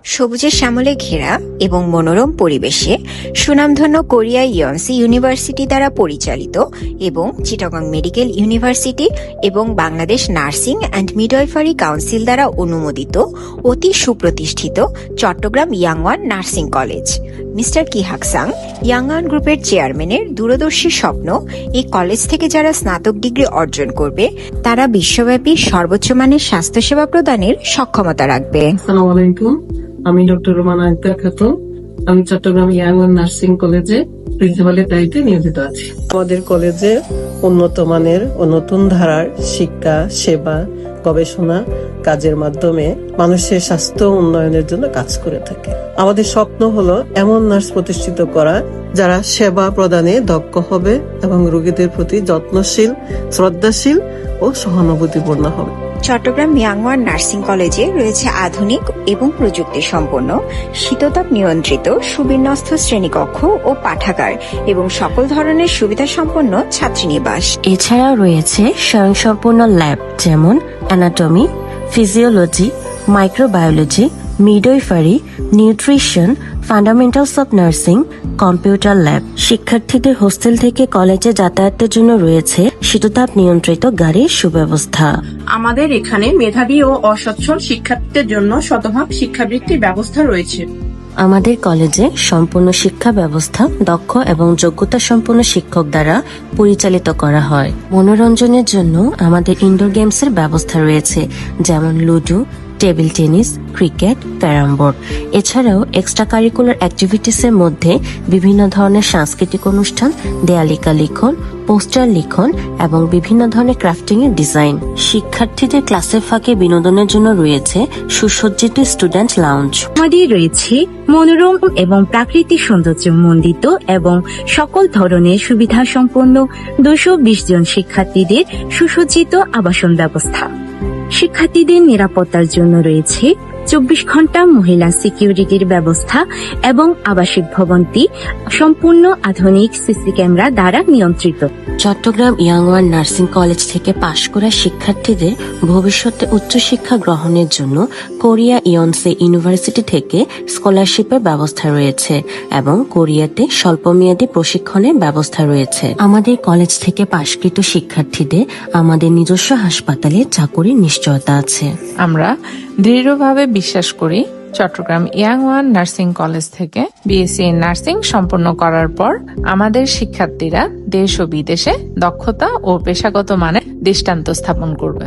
সবুজে শ্যামলে ঘেরা এবং মনোরম পরিবেশে সুনামধন্য কোরিয়া ইয়নসি ইউনিভার্সিটি দ্বারা পরিচালিত এবং চিটাগং মেডিকেল ইউনিভার্সিটি এবং Bangladesh nursing and midwifery council দ্বারা অনুমোদিত অতি সুপ্রতিষ্ঠিত চট্টগ্রাম ইয়াংওয়ান নার্সিং কলেজ। মিস্টার কি হাকসাং, ইয়াংওয়ান গ্রুপের চেয়ারম্যানের দূরদর্শী স্বপ্ন, এই কলেজ থেকে যারা স্নাতক ডিগ্রি অর্জন করবে তারা বিশ্বব্যাপী সর্বোচ্চ মানের স্বাস্থ্যসেবা প্রদানের সক্ষমতা রাখবে। আসসালামু আলাইকুম, আমি ডক্টর রোমানা আক্তার খাতুন। আমি চট্টগ্রাম ইয়াংওয়ান নার্সিং কলেজে প্রিন্সিপালের দায়িত্বে নিয়োজিত আছি। আমাদের কলেজে উন্নত মানের ও নতুন ধারার শিক্ষা, সেবা, গবেষণা কাজের মাধ্যমে মানুষের স্বাস্থ্য উন্নয়নের জন্য কাজ করে থাকে। আমাদের স্বপ্ন হলো এমন নার্স প্রতিষ্ঠিত করা যারা সেবা প্রদানে দক্ষ হবে এবং রোগীদের প্রতি যত্নশীল, শ্রদ্ধাশীল ও সহানুভূতিপূর্ণ হবে। চট্টগ্রাম ইয়াংওয়ান নার্সিং কলেজে রয়েছে আধুনিক এবং প্রযুক্তি সম্পন্ন শীততাপ নিয়ন্ত্রিত সুবিন্যস্ত শ্রেণীকক্ষ ও পাঠাগার এবং সকল ধরনের সুবিধা সম্পন্ন ছাত্রীনিবাস। এছাড়াও রয়েছে স্বয়ংসম্পূর্ণ ল্যাব যেমন anatomy, physiology, microbiology, midwifery, nutrition, fundamentals of nursing, computer lab. শিক্ষার্থীদের হোস্টেল থেকে কলেজে যাতায়াতের জন্য রয়েছে শীততাপ নিয়ন্ত্রিত গাড়ির সুব্যবস্থা। আমাদের এখানে মেধাবী ও অসচ্ছল শিক্ষার্থীদের জন্য শতভাগ শিক্ষাবৃত্তির ব্যবস্থা রয়েছে। আমাদের কলেজে সম্পূর্ণ শিক্ষা ব্যবস্থা দক্ষ এবং যোগ্যতা সম্পন্ন শিক্ষক দ্বারা পরিচালিত করা হয়। মনোরঞ্জনের জন্য আমাদের ইনডোর গেমসের ব্যবস্থা রয়েছে, যেমন ludo, table tennis, cricket, carrom board. এছাড়াও এক্সট্রা কারিকুলার অ্যাক্টিভিটিস এর মধ্যে বিভিন্ন ধরনের সাংস্কৃতিক অনুষ্ঠান, দেয়ালিকা লিখন, পোস্টার লিখন এবং বিভিন্ন ধরনের ক্রাফটিং এর ডিজাইন। শিক্ষার্থীদের ক্লাসের ফাঁকে বিনোদনের জন্য রয়েছে সুসজ্জিত স্টুডেন্ট লাউঞ্জ। আমাদের রয়েছে মনোরম এবং প্রাকৃতিক সৌন্দর্য মণ্ডিত এবং সকল ধরনের সুবিধা সম্পন্ন 220 জন শিক্ষার্থীদের সুসজ্জিত আবাসন ব্যবস্থা। শিক্ষার্থীদের নিরাপত্তার জন্য রয়েছে 24 ঘন্টা মহিলা সিকিউরিটির ব্যবস্থা এবং আবাসিক ভবনটি সম্পূর্ণ আধুনিক সিসি ক্যামেরা দ্বারা নিয়ন্ত্রিত। চট্টগ্রাম ইয়াংওয়ান নার্সিং কলেজ থেকে পাশ করা শিক্ষার্থীদের ভবিষ্যতে উচ্চশিক্ষা গ্রহণের জন্য কোরিয়া ইয়নসে ইউনিভার্সিটি থেকে স্কলারশিপের ব্যবস্থা রয়েছে এবং কোরিয়াতে স্বল্পমেয়াদী প্রশিক্ষণের ব্যবস্থা রয়েছে। আমাদের কলেজ থেকে পাশকৃত শিক্ষার্থীদের আমাদের নিজস্ব হাসপাতালে চাকরির নিশ্চয়তা আছে। আমরা দৃঢ়ভাবে বিশ্বাস করি চট্টগ্রাম ইয়াংওয়ান নার্সিং কলেজ থেকে বিএসসি নার্সিং সম্পন্ন করার পর আমাদের শিক্ষার্থীরা দেশ ও বিদেশে দক্ষতা ও পেশাগত মানে দৃষ্টান্ত স্থাপন করবে।